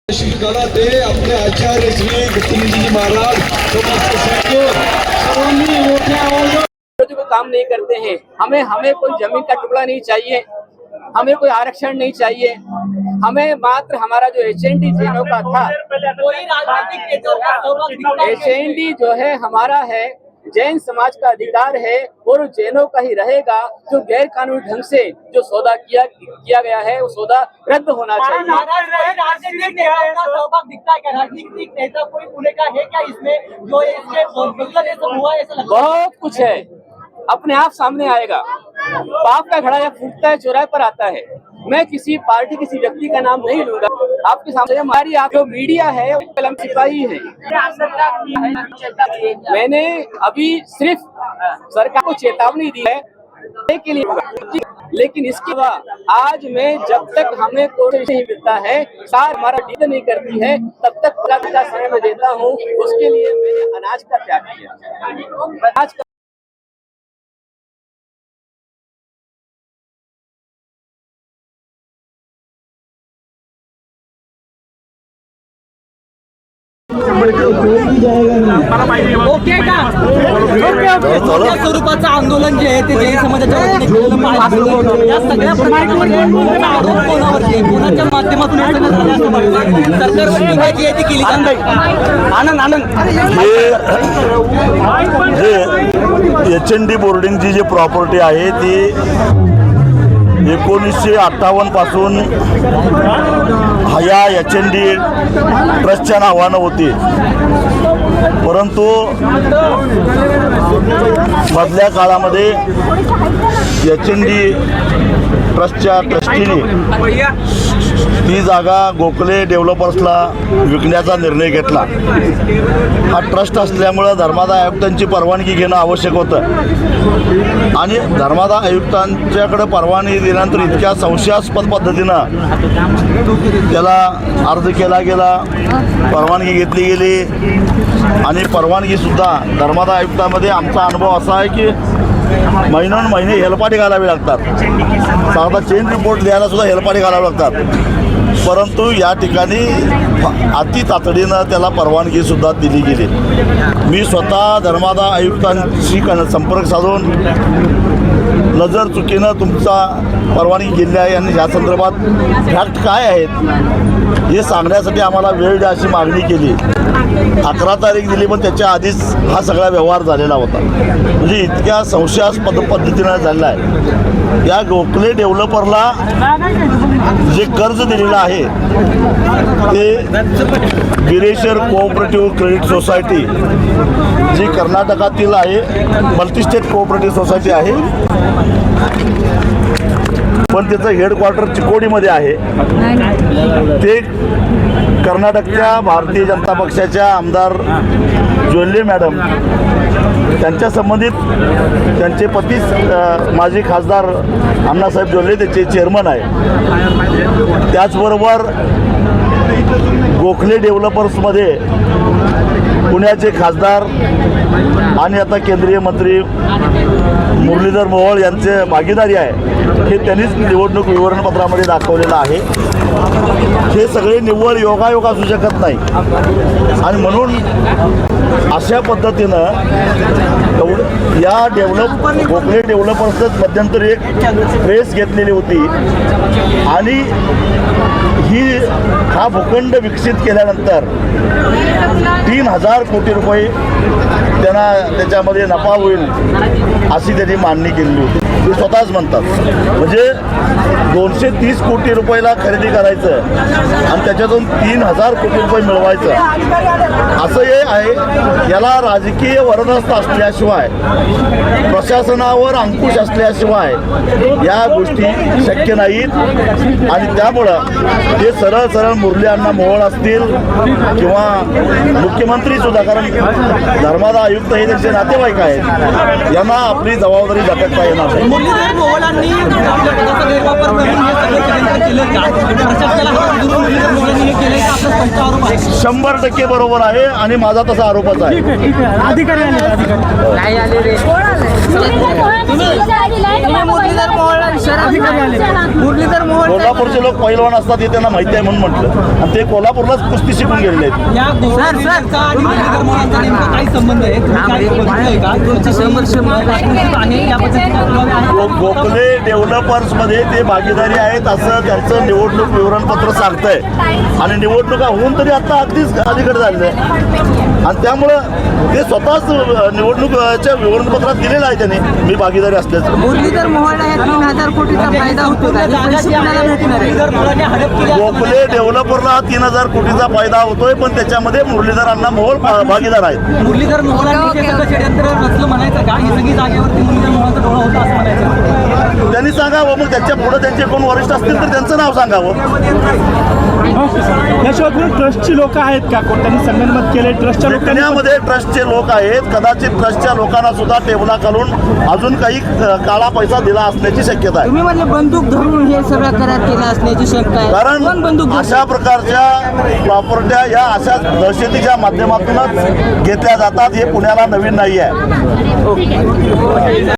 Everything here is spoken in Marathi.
शिकाला दे अपने आचार्य श्री दत्तजी महाराज को काम नहीं करते हैं। हमें कोई जमीन का टुकड़ा नहीं चाहिए, हमें कोई आरक्षण नहीं चाहिए, हमें मात्र हमारा जो एचएनडी जैनों का था, एचएनडी जो है हमारा है, जैन समाज का अधिकार है और जैनों का ही रहेगा। जो गैर कानूनी ढंग से जो सौदा किया गया है वो सौदा रद्द होना चाहिए। राजनीतिक नेताओं का सहभाग दिखता है क्या? राजनीतिक नेता कोई पुणे का है क्या इसमें जो इसके हुआ? ऐसा लगता है बहुत कुछ है, अपने आप सामने आएगा। पाप का घड़ा जब फूटता है चौराहे पर आता है। मैं किसी पार्टी किसी व्यक्ति का नाम नहीं लूंगा आपके सामने। हमारी आप जो मीडिया है वो कलम सिपाही है। मैंने अभी सिर्फ सरकार को चेतावनी दी है के लिए, लेकिन इसके बाद आज मैं जब तक हमें कोर्ट नहीं मिलता है, सार हमारा डील नहीं करती है, तब तक का समय मैं देता हूँ। उसके लिए मैंने अनाज का त्याग किया। अनाज स्वरूपाचं आंदोलन जे आहे ते जैन समाजाच्या वतीने केलेलं पाहिजे। या सगळ्या प्रकारामध्ये आरोप कोणावरती आहे, कोणाच्या माध्यमातून सरकार जी आहे ती केली आनंद जे एचएनडी बोर्डिंगची जी प्रॉपर्टी आहे ती 1958 पासून या एचएनडी ट्रस्टच्या नावानं होती, परंतु मधल्या काळामध्ये एचएनडी ट्रस्टच्या ट्रस्टीने ती जागा गोखले डेव्हलपर्सला विकण्याचा निर्णय घेतला। हा ट्रस्ट असल्यामुळं धर्मादाय आयुक्तांची परवानगी घेणं आवश्यक होतं आणि धर्मादाय आयुक्तांच्याकडे परवानगी दिल्यानंतर इतक्या संशयास्पद पद्धतीनं त्याला अर्ज केला गेला, परवानगी घेतली गेली आणि परवानगीसुद्धा धर्मादाय आयुक्तामध्ये आमचा अनुभव असा आहे की महिने हेलपाटे घालावे लागतात। साधा चेन रिपोर्ट लिहायला सुद्धा हेलपाटे घालावे लागतात, परंतु या ठिकाणी अति तातडीनं त्याला परवानगीसुद्धा दिली गेली। मी स्वतः धर्मादाय आयुक्तांशी संपर्क साधून नजर चुकीनं तुमचा परवानगी गेली आहे आणि या संदर्भात फॅक्ट काय आहेत हे सांगण्यासाठी आम्हाला वेळ द्या अशी मागणी केली। 11 तारीख दिली, पण त्याच्या आधीच हा सगळा व्यवहार झालेला होता। म्हणजे इतक्या संशयास्पद पद्धतीनं झालेला आहे। या गोखले डेव्हलपरला जे कर्ज दिलेलं आहे ते गिरेश्वर कोऑपरेटिव्ह क्रेडिट सोसायटी जी कर्नाटकातील आहे, मल्टीस्टेट कोऑपरेटिव्ह सोसायटी आहे, पण त्याचं हेडक्वार्टर चिकोडीमध्ये आहे। ते कर्नाटकच्या भारतीय जनता पक्षाच्या आमदार जोल्ले मॅडम त्यांच्या संबंधित त्यांचे पती माजी खासदार अण्णासाहेब जोल्ले त्याचे चेअरमन आहे। त्याचबरोबर गोखले डेव्हलपर्समध्ये पुण्याचे खासदार आणि आता केंद्रीय मंत्री मुरलीधर मोहोळ यांचे भागीदारी आहे हे त्यांनीच निवडणूक विवरणपत्रामध्ये दाखवलेलं आहे। हे सगळे निव्वळ योगायोग असू शकत नाही आणि म्हणून अशा पद्धतीनं या गोखले डेव्हलपर्सच मध्यंतरी एक प्रेस घेतलेली होती आणि हा भूखंड विकसित केल्यानंतर 3000 कोटी रुपये त्यांना त्याच्यामध्ये नफा होईल अशी त्यांनी मांडणी केलेली होती। ते स्वतःच म्हणतात, म्हणजे 230 कोटी रुपयाला खरेदी करायचं आणि त्याच्यातून 3000 कोटी रुपये मिळवायचं असं हे आहे। याला राजकीय वरदहस्त असल्याशिवाय, प्रशासनावर अंकुश असल्याशिवाय या गोष्टी शक्य नाहीत आणि त्यामुळं ते सरळ मुरली अण्णा मोहोळ असतील किंवा मुख्यमंत्री सुद्धा, कारण धर्मादाय आयुक्त हे त्यांचे नातेवाईक आहेत, यांना आपली जबाबदारी झटकता येणार नाही। मुरलीधर मोहोळांनी आपल्या पदाचा गैरवापर करून हे सगळं केलं का? प्रशासनाला मुरलीधर मोहोळांनी हे केलंय का? आपला स्पष्ट आरोप आहे। 100% बरोबर आहे आणि माझा तसा आरोपच आहे। अधिकारी अधिकारी आले मुरलीधर मोहोळ कोल्हापूरचे लोक पैलवान असतात हे त्यांना माहिती आहे म्हणून म्हटलं, आणि ते कोल्हापूरलाच कुस्ती शिकून गेलेले आहेत. या गोष्टीचा आणि मुरलीधर मोहोळांचा नेमका काय संबंध आहे? तुम्ही काय बघितलंय का? तुमचे संघर्ष आहे या पद्धतीने गोखले डेव्हलपर्समध्ये ते भागीदारी आहेत असं त्यांचं निवडणूक विवरणपत्र सांगतंय, आणि निवडणुका होऊन तरी आता अगदीच अलीकडे झालेलं आहे, आणि त्यामुळं ते स्वतःच निवडणुकीच्या विवरणपत्रात दिलेलं आहे त्याने मी भागीदारी असल्याचं. मुरलीधर मोहोळला 3,000 कोटीचा फायदा होतो का? मुरलीधर मोहोळाने हडप केली गोखले डेव्हलपरला 3,000 कोटीचा फायदा होतोय, पण त्याच्यामध्ये मुरलीधरांना मोहोळ भागीदार आहेत. मुरलीधर मोहोळांनी हे सगळं षडयंत्र रचलं म्हणायचं का? ही सगळी जागेवरती मुरलीधर मोहोळांचा डोळा होता असं म्हणायचं? त्यांनी सांगावं, मग त्याच्या पुढे त्यांचे कोण वरिष्ठ असतील तर त्यांचं नाव सांगावं. याशिवाय ट्रस्टची लोक आहेत का? कोणत्यांनी संगनमत केले ट्रस्टच्या लोकांनी? विकण्यामध्ये ट्रस्टचे लोक आहेत, कदाचित ट्रस्टच्या लोकांना सुद्धा टेबलाखालून अजून काही काळा पैसा दिला असण्याची शक्यता आहे. तुम्ही म्हणजे बंदूक धरून हे सगळं करार केला असण्याची शक्यता आहे. कारण अशा प्रकारच्या प्रॉपर्ट्या या अशा दहशतीच्या माध्यमातूनच घेतल्या जातात, हे पुण्याला नवीन नाही आहे.